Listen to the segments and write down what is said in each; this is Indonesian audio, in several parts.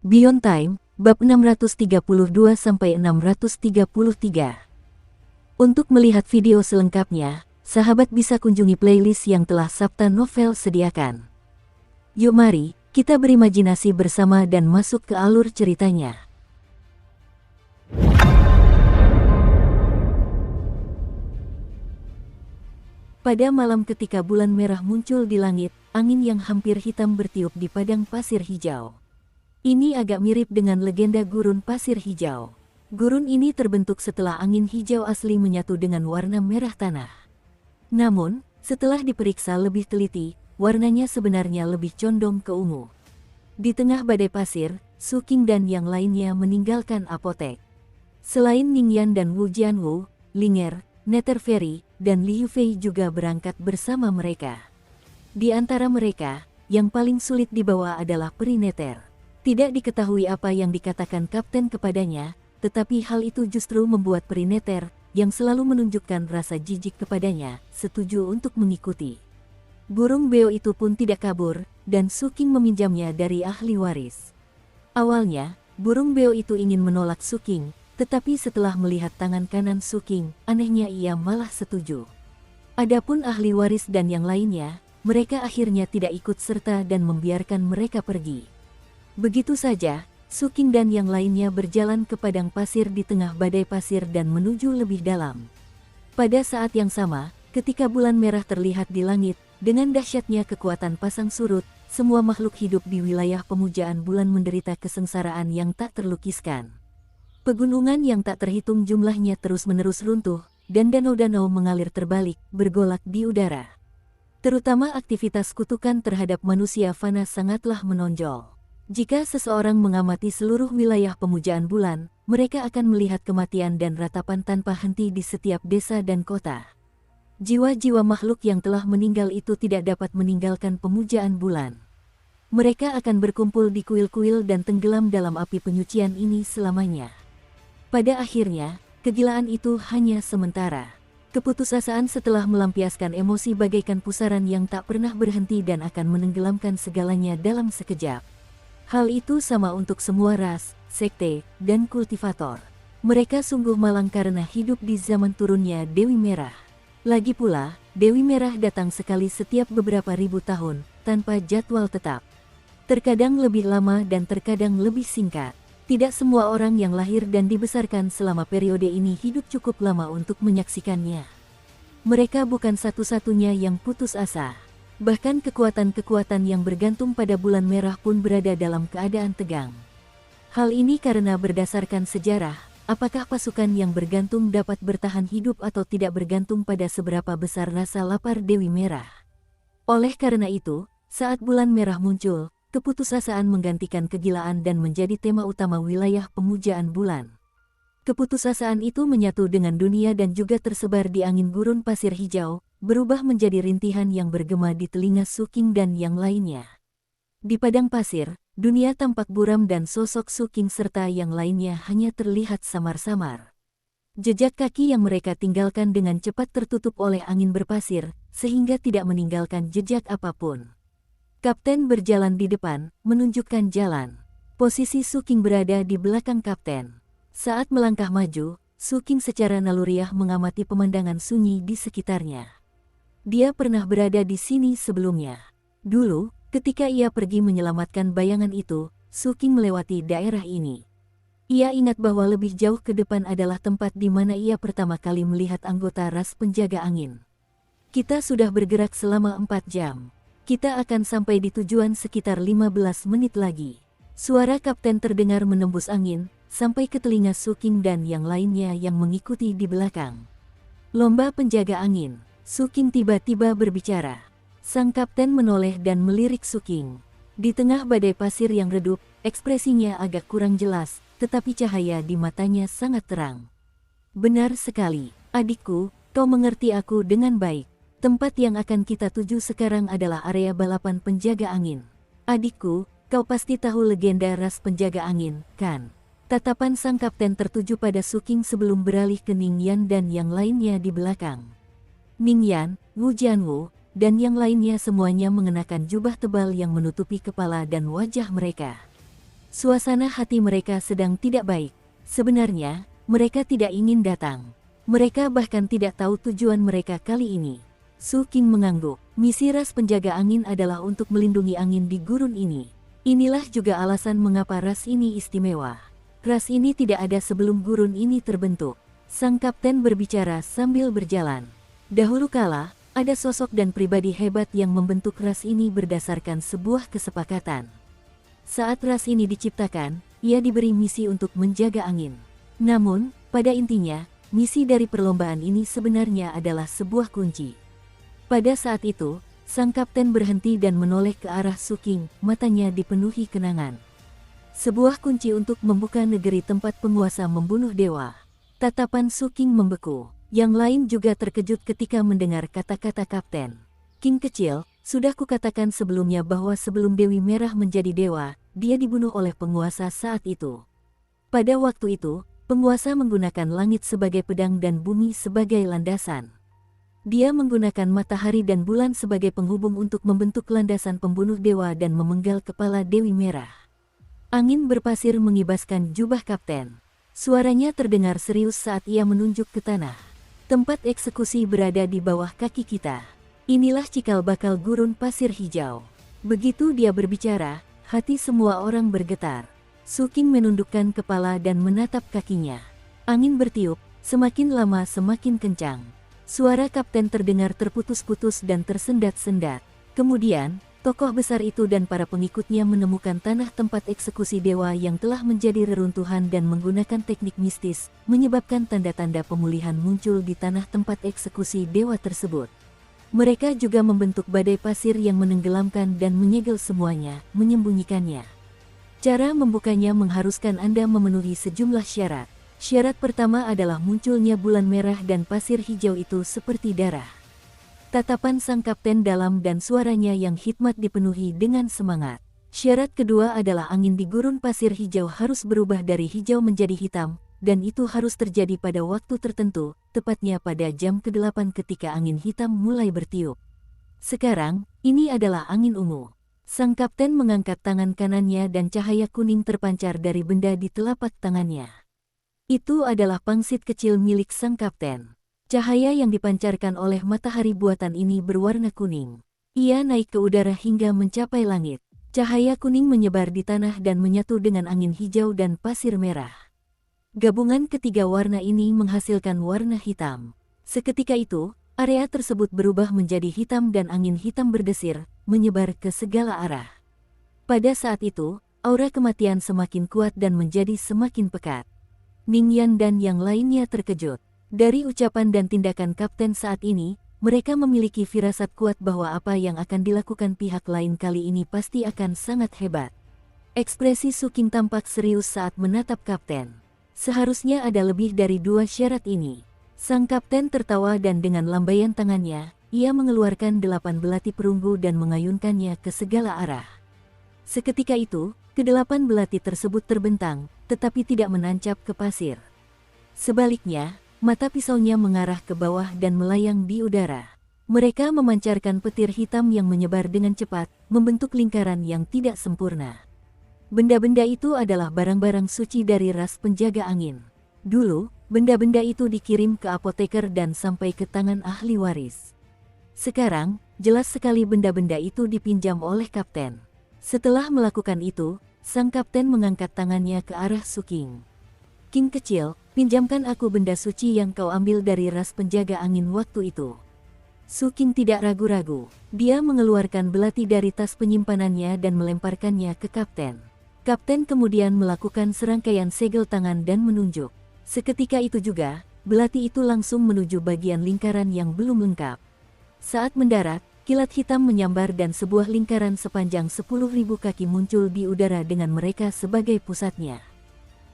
Beyond Time, bab 632-633. Untuk melihat video selengkapnya, sahabat bisa kunjungi playlist yang telah Sabta Novel sediakan. Yuk mari, kita berimajinasi bersama dan masuk ke alur ceritanya. Pada malam ketika bulan merah muncul di langit, angin yang hampir hitam bertiup di padang pasir hijau. Ini agak mirip dengan legenda gurun pasir hijau. Gurun ini terbentuk setelah angin hijau asli menyatu dengan warna merah tanah. Namun, setelah diperiksa lebih teliti, warnanya sebenarnya lebih condong ke ungu. Di tengah badai pasir, Su Qing dan yang lainnya meninggalkan apotek. Selain Ningyan dan Wu Jianwu, Linger, Netherfairy, dan Liu Fei juga berangkat bersama mereka. Di antara mereka, yang paling sulit dibawa adalah peri Nether. Tidak diketahui apa yang dikatakan kapten kepadanya, tetapi hal itu justru membuat peri Nether, yang selalu menunjukkan rasa jijik kepadanya, setuju untuk mengikuti. Burung beo itu pun tidak kabur, dan Su Qing meminjamnya dari ahli waris. Awalnya, burung beo itu ingin menolak Su Qing, tetapi setelah melihat tangan kanan Su Qing, anehnya ia malah setuju. Adapun ahli waris dan yang lainnya, mereka akhirnya tidak ikut serta dan membiarkan mereka pergi. Begitu saja, Su Qing dan yang lainnya berjalan ke padang pasir di tengah badai pasir dan menuju lebih dalam. Pada saat yang sama, ketika bulan merah terlihat di langit, dengan dahsyatnya kekuatan pasang surut, semua makhluk hidup di wilayah pemujaan bulan menderita kesengsaraan yang tak terlukiskan. Pegunungan yang tak terhitung jumlahnya terus-menerus runtuh, dan danau-danau mengalir terbalik, bergolak di udara. Terutama aktivitas kutukan terhadap manusia fana sangatlah menonjol. Jika seseorang mengamati seluruh wilayah pemujaan bulan, mereka akan melihat kematian dan ratapan tanpa henti di setiap desa dan kota. Jiwa-jiwa makhluk yang telah meninggal itu tidak dapat meninggalkan pemujaan bulan. Mereka akan berkumpul di kuil-kuil dan tenggelam dalam api penyucian ini selamanya. Pada akhirnya, kegilaan itu hanya sementara. Keputusasaan setelah melampiaskan emosi bagaikan pusaran yang tak pernah berhenti dan akan menenggelamkan segalanya dalam sekejap. Hal itu sama untuk semua ras, sekte, dan kultivator. Mereka sungguh malang karena hidup di zaman turunnya Dewi Merah. Lagi pula, Dewi Merah datang sekali setiap beberapa ribu tahun, tanpa jadwal tetap. Terkadang lebih lama dan terkadang lebih singkat. Tidak semua orang yang lahir dan dibesarkan selama periode ini hidup cukup lama untuk menyaksikannya. Mereka bukan satu-satunya yang putus asa. Bahkan kekuatan-kekuatan yang bergantung pada bulan merah pun berada dalam keadaan tegang. Hal ini karena berdasarkan sejarah, apakah pasukan yang bergantung dapat bertahan hidup atau tidak bergantung pada seberapa besar rasa lapar Dewi Merah. Oleh karena itu, saat bulan merah muncul, keputusasaan menggantikan kegilaan dan menjadi tema utama wilayah pemujaan bulan. Keputusasaan itu menyatu dengan dunia dan juga tersebar di angin gurun pasir hijau, berubah menjadi rintihan yang bergema di telinga Su Qing dan yang lainnya. Di padang pasir, dunia tampak buram dan sosok Su Qing serta yang lainnya hanya terlihat samar-samar. Jejak kaki yang mereka tinggalkan dengan cepat tertutup oleh angin berpasir, sehingga tidak meninggalkan jejak apapun. Kapten berjalan di depan, menunjukkan jalan. Posisi Su Qing berada di belakang kapten. Saat melangkah maju, Su Qing secara naluriah mengamati pemandangan sunyi di sekitarnya. Dia pernah berada di sini sebelumnya. Dulu, ketika ia pergi menyelamatkan bayangan itu, Su Qing melewati daerah ini. Ia ingat bahwa lebih jauh ke depan adalah tempat di mana ia pertama kali melihat anggota ras penjaga angin. Kita sudah bergerak selama 4 jam. Kita akan sampai di tujuan sekitar 15 menit lagi. Suara kapten terdengar menembus angin, sampai ke telinga Su Qing dan yang lainnya yang mengikuti di belakang. Lomba penjaga angin. Su Qing tiba-tiba berbicara. Sang kapten menoleh dan melirik Su Qing. Di tengah badai pasir yang redup, ekspresinya agak kurang jelas, tetapi cahaya di matanya sangat terang. Benar sekali, adikku, kau mengerti aku dengan baik. Tempat yang akan kita tuju sekarang adalah area balapan penjaga angin. Adikku, kau pasti tahu legenda ras penjaga angin, kan? Tatapan sang kapten tertuju pada Su Qing sebelum beralih ke Ningyan dan yang lainnya di belakang. Ningyan, Wu Jianwu, dan yang lainnya semuanya mengenakan jubah tebal yang menutupi kepala dan wajah mereka. Suasana hati mereka sedang tidak baik. Sebenarnya, mereka tidak ingin datang. Mereka bahkan tidak tahu tujuan mereka kali ini. Su Qing mengangguk. Misi ras penjaga angin adalah untuk melindungi angin di gurun ini. Inilah juga alasan mengapa ras ini istimewa. Ras ini tidak ada sebelum gurun ini terbentuk. Sang kapten berbicara sambil berjalan. Dahulu kala, ada sosok dan pribadi hebat yang membentuk ras ini berdasarkan sebuah kesepakatan. Saat ras ini diciptakan, ia diberi misi untuk menjaga angin. Namun, pada intinya, misi dari perlombaan ini sebenarnya adalah sebuah kunci. Pada saat itu, sang kapten berhenti dan menoleh ke arah Su Qing, matanya dipenuhi kenangan. Sebuah kunci untuk membuka negeri tempat penguasa membunuh dewa. Tatapan Su Qing membeku. Yang lain juga terkejut ketika mendengar kata-kata kapten. Qing kecil, sudah kukatakan sebelumnya bahwa sebelum Dewi Merah menjadi dewa, dia dibunuh oleh penguasa saat itu. Pada waktu itu, penguasa menggunakan langit sebagai pedang dan bumi sebagai landasan. Dia menggunakan matahari dan bulan sebagai penghubung untuk membentuk landasan pembunuh dewa dan memenggal kepala Dewi Merah. Angin berpasir mengibaskan jubah kapten. Suaranya terdengar serius saat ia menunjuk ke tanah. Tempat eksekusi berada di bawah kaki kita. Inilah cikal bakal gurun pasir hijau. Begitu dia berbicara, hati semua orang bergetar. Su Qing menundukkan kepala dan menatap kakinya. Angin bertiup, semakin lama semakin kencang. Suara kapten terdengar terputus-putus dan tersendat-sendat. Kemudian, tokoh besar itu dan para pengikutnya menemukan tanah tempat eksekusi dewa yang telah menjadi reruntuhan dan menggunakan teknik mistis, menyebabkan tanda-tanda pemulihan muncul di tanah tempat eksekusi dewa tersebut. Mereka juga membentuk badai pasir yang menenggelamkan dan menyegel semuanya, menyembunyikannya. Cara membukanya mengharuskan Anda memenuhi sejumlah syarat. Syarat pertama adalah munculnya bulan merah dan pasir hijau itu seperti darah. Tatapan sang kapten dalam dan suaranya yang hikmat dipenuhi dengan semangat. Syarat kedua adalah angin di gurun pasir hijau harus berubah dari hijau menjadi hitam, dan itu harus terjadi pada waktu tertentu, tepatnya pada jam ke-8 ketika angin hitam mulai bertiup. Sekarang, ini adalah angin ungu. Sang kapten mengangkat tangan kanannya dan cahaya kuning terpancar dari benda di telapak tangannya. Itu adalah pangsit kecil milik sang kapten. Cahaya yang dipancarkan oleh matahari buatan ini berwarna kuning. Ia naik ke udara hingga mencapai langit. Cahaya kuning menyebar di tanah dan menyatu dengan angin hijau dan pasir merah. Gabungan ketiga warna ini menghasilkan warna hitam. Seketika itu, area tersebut berubah menjadi hitam dan angin hitam berdesir, menyebar ke segala arah. Pada saat itu, aura kematian semakin kuat dan menjadi semakin pekat. Ning Yan dan yang lainnya terkejut. Dari ucapan dan tindakan kapten saat ini, mereka memiliki firasat kuat bahwa apa yang akan dilakukan pihak lain kali ini pasti akan sangat hebat. Ekspresi Su Qing tampak serius saat menatap kapten. Seharusnya ada lebih dari 2 syarat ini. Sang kapten tertawa dan dengan lambaian tangannya, ia mengeluarkan 8 belati perunggu dan mengayunkannya ke segala arah. Seketika itu, ke-8 belati tersebut terbentang, tetapi tidak menancap ke pasir. Sebaliknya, mata pisaunya mengarah ke bawah dan melayang di udara. Mereka memancarkan petir hitam yang menyebar dengan cepat, membentuk lingkaran yang tidak sempurna. Benda-benda itu adalah barang-barang suci dari ras penjaga angin. Dulu, benda-benda itu dikirim ke apoteker dan sampai ke tangan ahli waris. Sekarang, jelas sekali benda-benda itu dipinjam oleh kapten. Setelah melakukan itu, sang kapten mengangkat tangannya ke arah Su Qing. Qing kecil, pinjamkan aku benda suci yang kau ambil dari ras penjaga angin waktu itu. Su Qing tidak ragu-ragu. Dia mengeluarkan belati dari tas penyimpanannya dan melemparkannya ke kapten. Kapten kemudian melakukan serangkaian segel tangan dan menunjuk. Seketika itu juga, belati itu langsung menuju bagian lingkaran yang belum lengkap. Saat mendarat, kilat hitam menyambar dan sebuah lingkaran sepanjang 10.000 kaki muncul di udara dengan mereka sebagai pusatnya.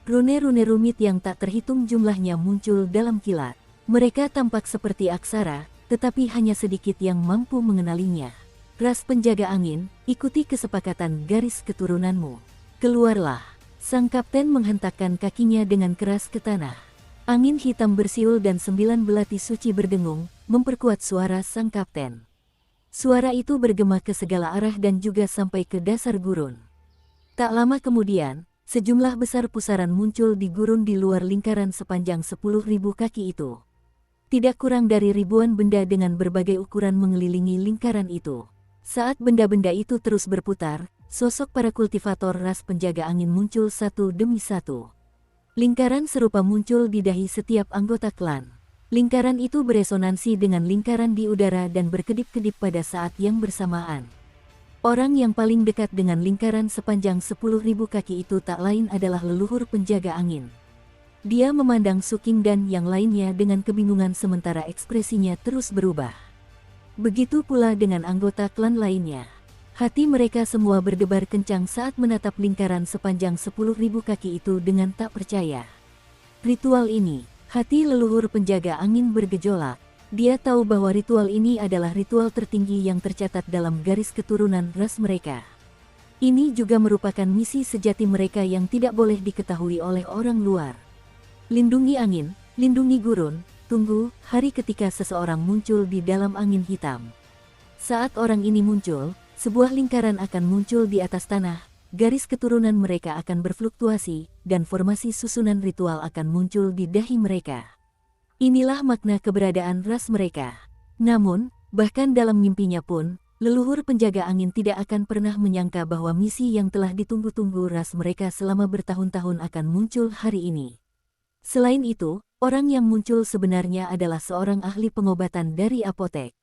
Rune-rune rumit yang tak terhitung jumlahnya muncul dalam kilat. Mereka tampak seperti aksara, tetapi hanya sedikit yang mampu mengenalinya. Ras penjaga angin, ikuti kesepakatan garis keturunanmu. Keluarlah. Sang kapten menghentakkan kakinya dengan keras ke tanah. Angin hitam bersiul dan 9 belati suci berdengung, memperkuat suara sang kapten. Suara itu bergema ke segala arah dan juga sampai ke dasar gurun. Tak lama kemudian, sejumlah besar pusaran muncul di gurun di luar lingkaran sepanjang 10.000 kaki itu. Tidak kurang dari ribuan benda dengan berbagai ukuran mengelilingi lingkaran itu. Saat benda-benda itu terus berputar, sosok para kultivator ras penjaga angin muncul satu demi satu. Lingkaran serupa muncul di dahi setiap anggota klan. Lingkaran itu beresonansi dengan lingkaran di udara dan berkedip-kedip pada saat yang bersamaan. Orang yang paling dekat dengan lingkaran sepanjang 10.000 kaki itu tak lain adalah leluhur penjaga angin. Dia memandang Suking dan yang lainnya dengan kebingungan sementara ekspresinya terus berubah. Begitu pula dengan anggota klan lainnya. Hati mereka semua berdebar kencang saat menatap lingkaran sepanjang 10.000 kaki itu dengan tak percaya. Ritual ini, hati leluhur penjaga angin bergejolak. Dia tahu bahwa ritual ini adalah ritual tertinggi yang tercatat dalam garis keturunan ras mereka. Ini juga merupakan misi sejati mereka yang tidak boleh diketahui oleh orang luar. Lindungi angin, lindungi gurun, tunggu hari ketika seseorang muncul di dalam angin hitam. Saat orang ini muncul, sebuah lingkaran akan muncul di atas tanah, garis keturunan mereka akan berfluktuasi, dan formasi susunan ritual akan muncul di dahi mereka. Inilah makna keberadaan ras mereka. Namun, bahkan dalam mimpinya pun, leluhur penjaga angin tidak akan pernah menyangka bahwa misi yang telah ditunggu-tunggu ras mereka selama bertahun-tahun akan muncul hari ini. Selain itu, orang yang muncul sebenarnya adalah seorang ahli pengobatan dari apotek.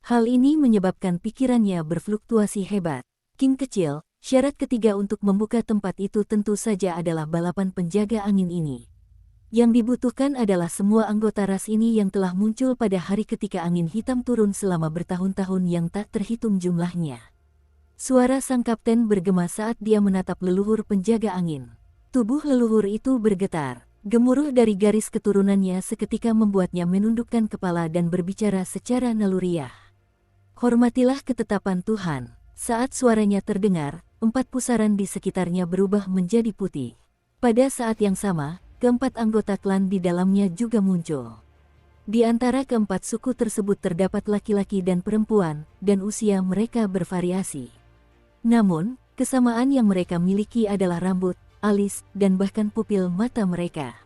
Hal ini menyebabkan pikirannya berfluktuasi hebat. King kecil, syarat ketiga untuk membuka tempat itu tentu saja adalah balapan penjaga angin ini. Yang dibutuhkan adalah semua anggota ras ini yang telah muncul pada hari ketika angin hitam turun selama bertahun-tahun yang tak terhitung jumlahnya. Suara sang kapten bergema saat dia menatap leluhur penjaga angin. Tubuh leluhur itu bergetar. Gemuruh dari garis keturunannya seketika membuatnya menundukkan kepala dan berbicara secara naluriah. Hormatilah ketetapan Tuhan. Saat suaranya terdengar, 4 pusaran di sekitarnya berubah menjadi putih. Pada saat yang sama, keempat anggota klan di dalamnya juga muncul. Di antara keempat suku tersebut terdapat laki-laki dan perempuan, dan usia mereka bervariasi. Namun, kesamaan yang mereka miliki adalah rambut, alis, dan bahkan pupil mata mereka.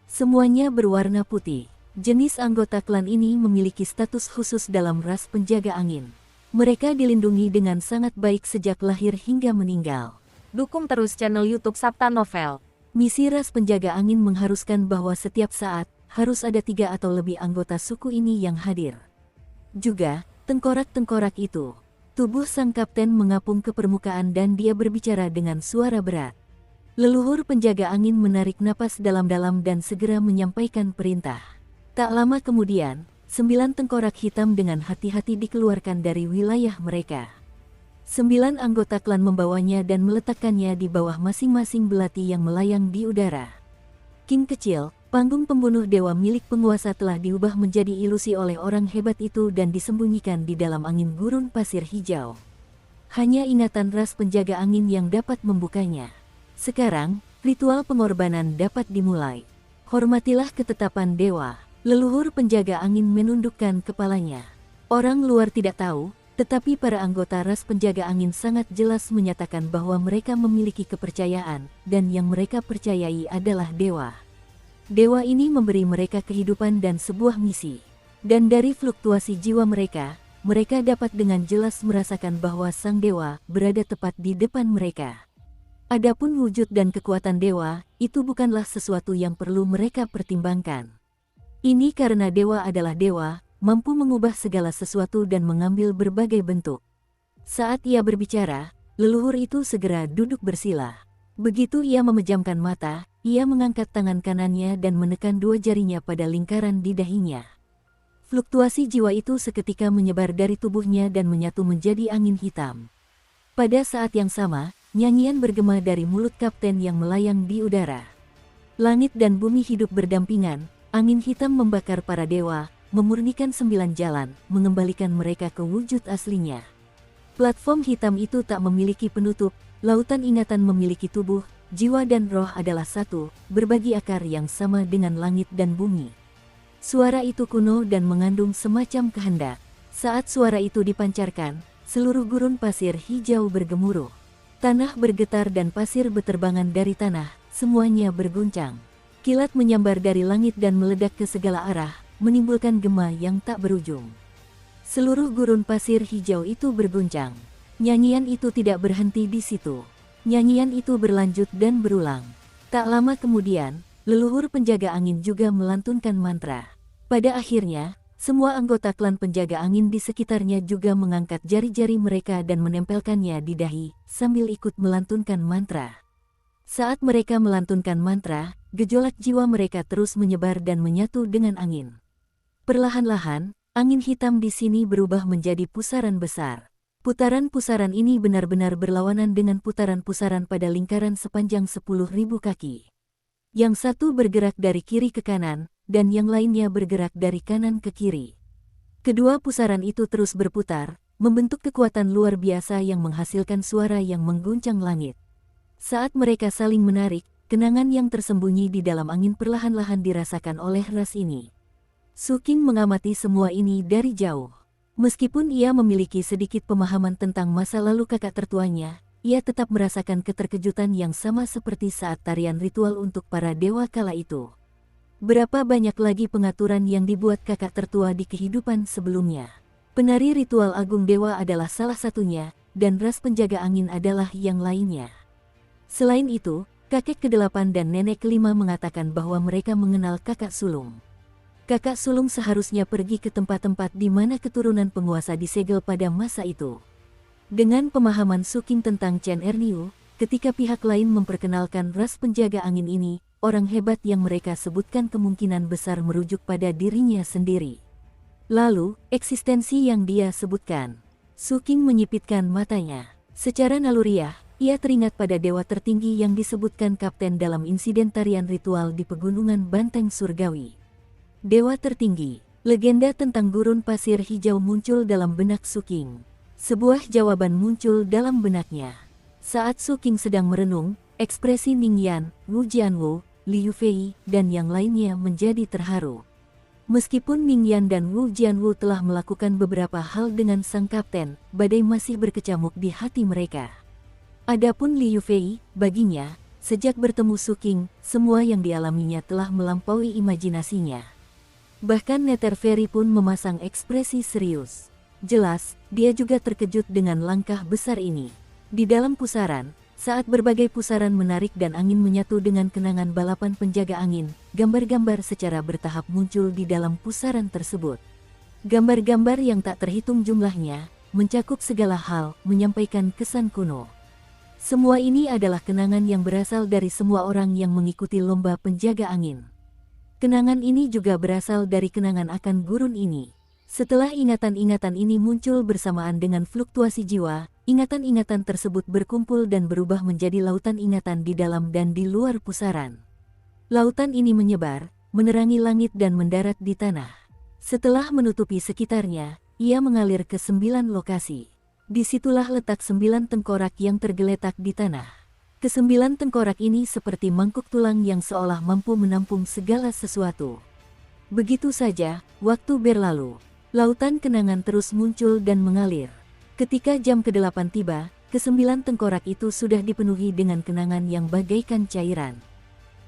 Semuanya berwarna putih. Jenis anggota klan ini memiliki status khusus dalam ras penjaga angin. Mereka dilindungi dengan sangat baik sejak lahir hingga meninggal. Dukung terus channel YouTube Sabta Novel. Misi ras penjaga angin mengharuskan bahwa setiap saat, harus ada 3 atau lebih anggota suku ini yang hadir. Juga, tengkorak-tengkorak itu. Tubuh sang kapten mengapung ke permukaan dan dia berbicara dengan suara berat. Leluhur penjaga angin menarik napas dalam-dalam dan segera menyampaikan perintah. Tak lama kemudian, 9 tengkorak hitam dengan hati-hati dikeluarkan dari wilayah mereka. 9 anggota klan membawanya dan meletakkannya di bawah masing-masing belati yang melayang di udara. King kecil, panggung pembunuh dewa milik penguasa telah diubah menjadi ilusi oleh orang hebat itu dan disembunyikan di dalam angin gurun pasir hijau. Hanya ingatan ras penjaga angin yang dapat membukanya. Sekarang, ritual pengorbanan dapat dimulai. Hormatilah ketetapan dewa. Leluhur penjaga angin menundukkan kepalanya. Orang luar tidak tahu, tetapi para anggota ras penjaga angin sangat jelas menyatakan bahwa mereka memiliki kepercayaan, dan yang mereka percayai adalah dewa. Dewa ini memberi mereka kehidupan dan sebuah misi. Dan dari fluktuasi jiwa mereka, mereka dapat dengan jelas merasakan bahwa sang dewa berada tepat di depan mereka. Adapun wujud dan kekuatan dewa, itu bukanlah sesuatu yang perlu mereka pertimbangkan. Ini karena dewa adalah dewa, mampu mengubah segala sesuatu dan mengambil berbagai bentuk. Saat ia berbicara, leluhur itu segera duduk bersila. Begitu ia memejamkan mata, ia mengangkat tangan kanannya dan menekan 2 jarinya pada lingkaran di dahinya. Fluktuasi jiwa itu seketika menyebar dari tubuhnya dan menyatu menjadi angin hitam. Pada saat yang sama, nyanyian bergema dari mulut kapten yang melayang di udara. Langit dan bumi hidup berdampingan, angin hitam membakar para dewa, memurnikan 9 jalan, mengembalikan mereka ke wujud aslinya. Platform hitam itu tak memiliki penutup, lautan ingatan memiliki tubuh, jiwa dan roh adalah satu, berbagi akar yang sama dengan langit dan bumi. Suara itu kuno dan mengandung semacam kehendak. Saat suara itu dipancarkan, seluruh gurun pasir hijau bergemuruh. Tanah bergetar dan pasir beterbangan dari tanah, semuanya berguncang. Kilat menyambar dari langit dan meledak ke segala arah, menimbulkan gema yang tak berujung. Seluruh gurun pasir hijau itu berguncang. Nyanyian itu tidak berhenti di situ. Nyanyian itu berlanjut dan berulang. Tak lama kemudian, leluhur penjaga angin juga melantunkan mantra. Pada akhirnya, semua anggota klan penjaga angin di sekitarnya juga mengangkat jari-jari mereka dan menempelkannya di dahi, sambil ikut melantunkan mantra. Saat mereka melantunkan mantra, gejolak jiwa mereka terus menyebar dan menyatu dengan angin. Perlahan-lahan, angin hitam di sini berubah menjadi pusaran besar. Putaran-pusaran ini benar-benar berlawanan dengan putaran-pusaran pada lingkaran sepanjang 10.000 kaki. Yang satu bergerak dari kiri ke kanan, dan yang lainnya bergerak dari kanan ke kiri. Kedua pusaran itu terus berputar, membentuk kekuatan luar biasa yang menghasilkan suara yang mengguncang langit. Saat mereka saling menarik, kenangan yang tersembunyi di dalam angin perlahan-lahan dirasakan oleh ras ini. Su Qing mengamati semua ini dari jauh. Meskipun ia memiliki sedikit pemahaman tentang masa lalu kakak tertuanya, ia tetap merasakan keterkejutan yang sama seperti saat tarian ritual untuk para dewa kala itu. Berapa banyak lagi pengaturan yang dibuat kakak tertua di kehidupan sebelumnya. Penari ritual agung dewa adalah salah satunya, dan ras penjaga angin adalah yang lainnya. Selain itu, kakek ke-8 dan nenek ke-5 mengatakan bahwa mereka mengenal kakak sulung. Kakak sulung seharusnya pergi ke tempat-tempat di mana keturunan penguasa disegel pada masa itu. Dengan pemahaman Su Qing tentang Chen Erniu, ketika pihak lain memperkenalkan ras penjaga angin ini, orang hebat yang mereka sebutkan kemungkinan besar merujuk pada dirinya sendiri. Lalu, eksistensi yang dia sebutkan. Su Qing menyipitkan matanya. Secara naluriah, ia teringat pada dewa tertinggi yang disebutkan kapten dalam insiden tarian ritual di pegunungan Banteng Surgawi. Dewa tertinggi, legenda tentang gurun pasir hijau muncul dalam benak Su Qing. Sebuah jawaban muncul dalam benaknya. Saat Su Qing sedang merenung, ekspresi Ning Yan, Wu Jianwu, Liu Fei, dan yang lainnya menjadi terharu. Meskipun Ning Yan dan Wu Jianwu telah melakukan beberapa hal dengan sang kapten, badai masih berkecamuk di hati mereka. Adapun Liu Fei, baginya, sejak bertemu Su Qing, semua yang dialaminya telah melampaui imajinasinya. Bahkan Nether Fairy pun memasang ekspresi serius. Jelas, dia juga terkejut dengan langkah besar ini. Di dalam pusaran, saat berbagai pusaran menarik dan angin menyatu dengan kenangan balapan penjaga angin, gambar-gambar secara bertahap muncul di dalam pusaran tersebut. Gambar-gambar yang tak terhitung jumlahnya, mencakup segala hal, menyampaikan kesan kuno. Semua ini adalah kenangan yang berasal dari semua orang yang mengikuti lomba penjaga angin. Kenangan ini juga berasal dari kenangan akan gurun ini. Setelah ingatan-ingatan ini muncul bersamaan dengan fluktuasi jiwa, ingatan-ingatan tersebut berkumpul dan berubah menjadi lautan ingatan di dalam dan di luar pusaran. Lautan ini menyebar, menerangi langit dan mendarat di tanah. Setelah menutupi sekitarnya, ia mengalir ke 9 lokasi. Disitulah letak 9 tengkorak yang tergeletak di tanah. Ke-9 tengkorak ini seperti mangkuk tulang yang seolah mampu menampung segala sesuatu. Begitu saja, waktu berlalu. Lautan kenangan terus muncul dan mengalir. Ketika jam ke-8 tiba, ke-9 tengkorak itu sudah dipenuhi dengan kenangan yang bagaikan cairan.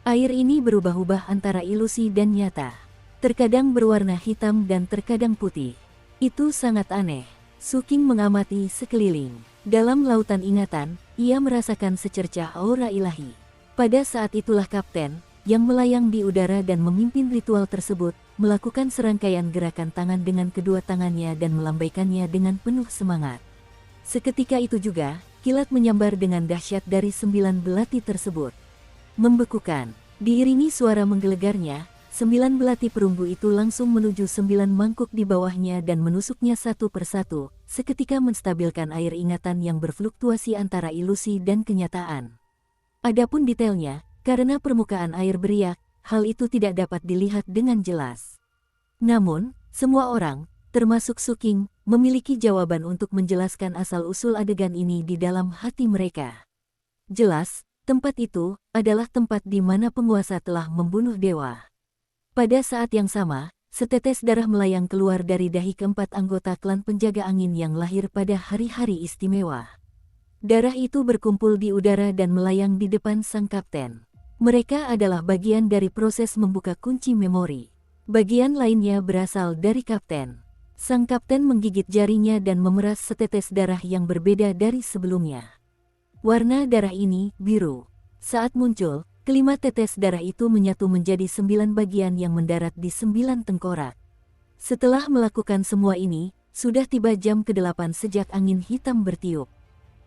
Air ini berubah-ubah antara ilusi dan nyata. Terkadang berwarna hitam dan terkadang putih. Itu sangat aneh. Su Qing mengamati sekeliling. Dalam lautan ingatan, ia merasakan secercah aura ilahi. Pada saat itulah kapten, yang melayang di udara dan memimpin ritual tersebut, melakukan serangkaian gerakan tangan dengan kedua tangannya dan melambaikannya dengan penuh semangat. Seketika itu juga, kilat menyambar dengan dahsyat dari 9 belati tersebut. Membekukan, diiringi suara menggelegarnya, 9 belati perunggu itu langsung menuju 9 mangkuk di bawahnya dan menusuknya satu persatu, seketika menstabilkan air ingatan yang berfluktuasi antara ilusi dan kenyataan. Adapun detailnya, karena permukaan air beriak, hal itu tidak dapat dilihat dengan jelas. Namun, semua orang, termasuk Su Qing, memiliki jawaban untuk menjelaskan asal-usul adegan ini di dalam hati mereka. Jelas, tempat itu adalah tempat di mana penguasa telah membunuh dewa. Pada saat yang sama, setetes darah melayang keluar dari dahi keempat anggota klan penjaga angin yang lahir pada hari-hari istimewa. Darah itu berkumpul di udara dan melayang di depan sang kapten. Mereka adalah bagian dari proses membuka kunci memori. Bagian lainnya berasal dari kapten. Sang kapten menggigit jarinya dan memeras setetes darah yang berbeda dari sebelumnya. Warna darah ini biru. Saat muncul, kelima tetes darah itu menyatu menjadi 9 bagian yang mendarat di 9 tengkorak. Setelah melakukan semua ini, sudah tiba jam ke-8 sejak angin hitam bertiup.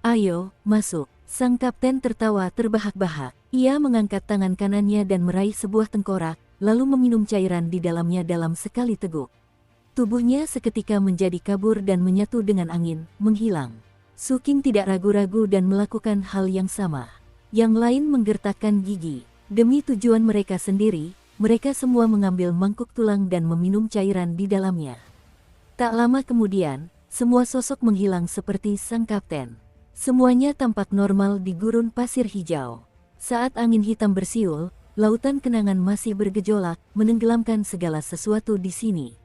"Ayo, masuk." Sang kapten tertawa terbahak-bahak. Ia mengangkat tangan kanannya dan meraih sebuah tengkorak, lalu meminum cairan di dalamnya dalam sekali teguk. Tubuhnya seketika menjadi kabur dan menyatu dengan angin, menghilang. Su King tidak ragu-ragu dan melakukan hal yang sama. Yang lain menggertakkan gigi. Demi tujuan mereka sendiri, mereka semua mengambil mangkuk tulang dan meminum cairan di dalamnya. Tak lama kemudian, semua sosok menghilang seperti sang kapten. Semuanya tampak normal di gurun pasir hijau. Saat angin hitam bersiul, lautan kenangan masih bergejolak, menenggelamkan segala sesuatu di sini.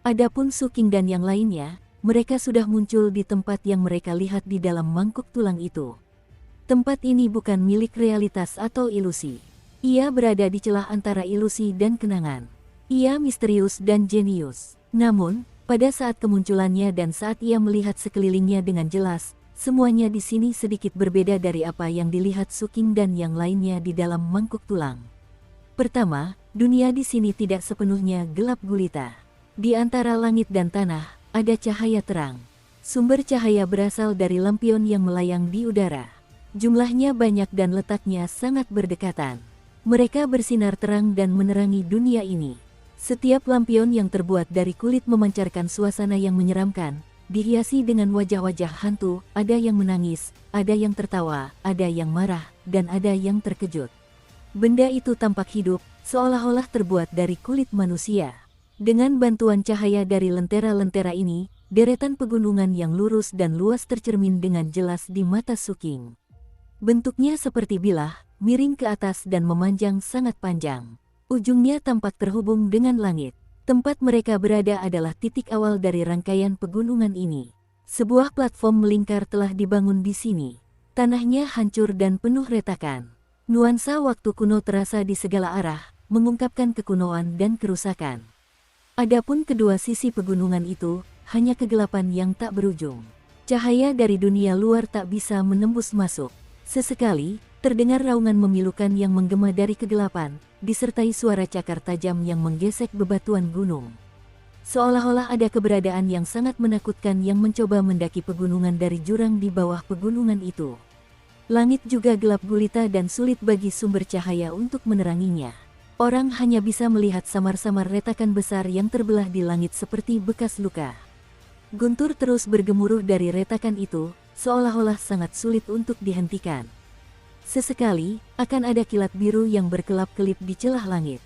Adapun Su King dan yang lainnya, mereka sudah muncul di tempat yang mereka lihat di dalam mangkuk tulang itu. Tempat ini bukan milik realitas atau ilusi. Ia berada di celah antara ilusi dan kenangan. Ia misterius dan jenius. Namun, pada saat kemunculannya dan saat ia melihat sekelilingnya dengan jelas, semuanya di sini sedikit berbeda dari apa yang dilihat Su King dan yang lainnya di dalam mangkuk tulang. Pertama, dunia di sini tidak sepenuhnya gelap gulita. Di antara langit dan tanah, ada cahaya terang. Sumber cahaya berasal dari lampion yang melayang di udara. Jumlahnya banyak dan letaknya sangat berdekatan. Mereka bersinar terang dan menerangi dunia ini. Setiap lampion yang terbuat dari kulit memancarkan suasana yang menyeramkan, dihiasi dengan wajah-wajah hantu, ada yang menangis, ada yang tertawa, ada yang marah, dan ada yang terkejut. Benda itu tampak hidup, seolah-olah terbuat dari kulit manusia. Dengan bantuan cahaya dari lentera-lentera ini, deretan pegunungan yang lurus dan luas tercermin dengan jelas di mata Su King. Bentuknya seperti bilah, miring ke atas dan memanjang sangat panjang. Ujungnya tampak terhubung dengan langit. Tempat mereka berada adalah titik awal dari rangkaian pegunungan ini. Sebuah platform melingkar telah dibangun di sini. Tanahnya hancur dan penuh retakan. Nuansa waktu kuno terasa di segala arah, mengungkapkan kekunoan dan kerusakan. Adapun kedua sisi pegunungan itu, hanya kegelapan yang tak berujung. Cahaya dari dunia luar tak bisa menembus masuk. Sesekali, terdengar raungan memilukan yang menggema dari kegelapan, disertai suara cakar tajam yang menggesek bebatuan gunung. Seolah-olah ada keberadaan yang sangat menakutkan yang mencoba mendaki pegunungan dari jurang di bawah pegunungan itu. Langit juga gelap gulita dan sulit bagi sumber cahaya untuk meneranginya. Orang hanya bisa melihat samar-samar retakan besar yang terbelah di langit seperti bekas luka. Guntur terus bergemuruh dari retakan itu, seolah-olah sangat sulit untuk dihentikan. Sesekali, akan ada kilat biru yang berkelap-kelip di celah langit.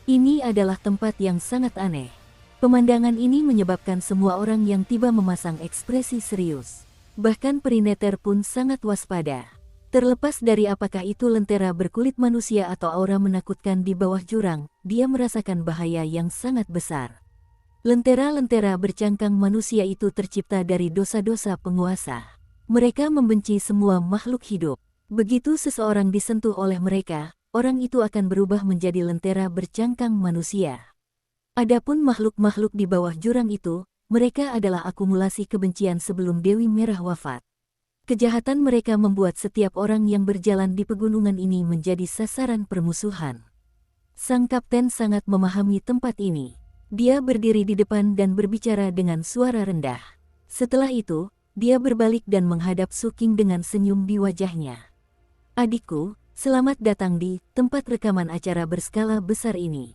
Ini adalah tempat yang sangat aneh. Pemandangan ini menyebabkan semua orang yang tiba memasang ekspresi serius. Bahkan Perineter pun sangat waspada. Terlepas dari apakah itu lentera berkulit manusia atau aura menakutkan di bawah jurang, dia merasakan bahaya yang sangat besar. Lentera-lentera bercangkang manusia itu tercipta dari dosa-dosa penguasa. Mereka membenci semua makhluk hidup. Begitu seseorang disentuh oleh mereka, orang itu akan berubah menjadi lentera bercangkang manusia. Adapun makhluk-makhluk di bawah jurang itu, mereka adalah akumulasi kebencian sebelum Dewi Merah wafat. Kejahatan mereka membuat setiap orang yang berjalan di pegunungan ini menjadi sasaran permusuhan. Sang kapten sangat memahami tempat ini. Dia berdiri di depan dan berbicara dengan suara rendah. Setelah itu, dia berbalik dan menghadap Su King dengan senyum di wajahnya. "Adikku, selamat datang di tempat rekaman acara berskala besar ini.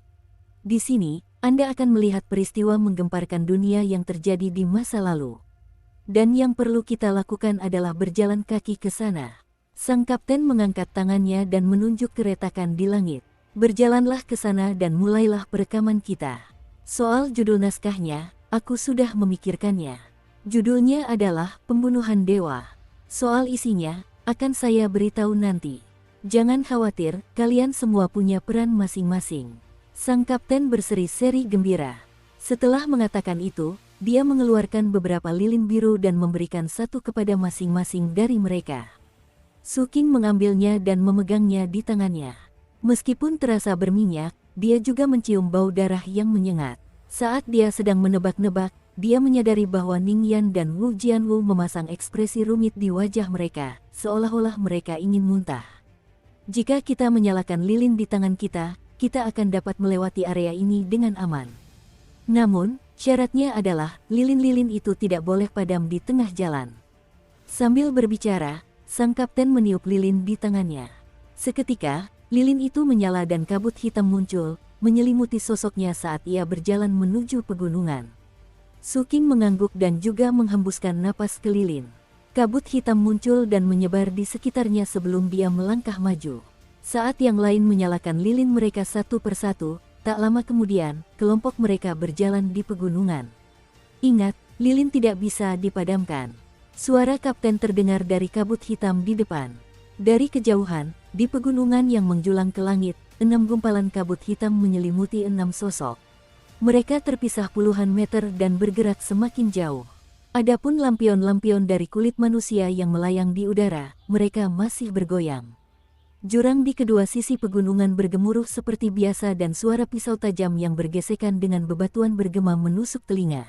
Di sini, Anda akan melihat peristiwa menggemparkan dunia yang terjadi di masa lalu. Dan yang perlu kita lakukan adalah berjalan kaki ke sana." Sang kapten mengangkat tangannya dan menunjuk ke retakan di langit. "Berjalanlah ke sana dan mulailah perekaman kita. Soal judul naskahnya, aku sudah memikirkannya. Judulnya adalah Pembunuhan Dewa. Soal isinya, akan saya beritahu nanti. Jangan khawatir, kalian semua punya peran masing-masing." Sang kapten berseri-seri gembira. Setelah mengatakan itu, dia mengeluarkan beberapa lilin biru dan memberikan satu kepada masing-masing dari mereka. Su Qing mengambilnya dan memegangnya di tangannya. Meskipun terasa berminyak, dia juga mencium bau darah yang menyengat. Saat dia sedang menebak-nebak, dia menyadari bahwa Ning Yan dan Wu Jianwu memasang ekspresi rumit di wajah mereka, seolah-olah mereka ingin muntah. Jika kita menyalakan lilin di tangan kita akan dapat melewati area ini dengan aman. Namun, syaratnya adalah lilin-lilin itu tidak boleh padam di tengah jalan. Sambil berbicara, sang kapten meniup lilin di tangannya. Seketika, lilin itu menyala dan kabut hitam muncul, menyelimuti sosoknya saat ia berjalan menuju pegunungan. Su Qing mengangguk dan juga menghembuskan napas ke lilin. Kabut hitam muncul dan menyebar di sekitarnya sebelum dia melangkah maju. Saat yang lain menyalakan lilin mereka satu persatu, tak lama kemudian, kelompok mereka berjalan di pegunungan. Ingat, lilin tidak bisa dipadamkan. Suara kapten terdengar dari kabut hitam di depan. Dari kejauhan, di pegunungan yang menjulang ke langit, 6 gumpalan kabut hitam menyelimuti 6 sosok. Mereka terpisah puluhan meter dan bergerak semakin jauh. Adapun lampion-lampion dari kulit manusia yang melayang di udara, mereka masih bergoyang. Jurang di kedua sisi pegunungan bergemuruh seperti biasa dan suara pisau tajam yang bergesekan dengan bebatuan bergema menusuk telinga.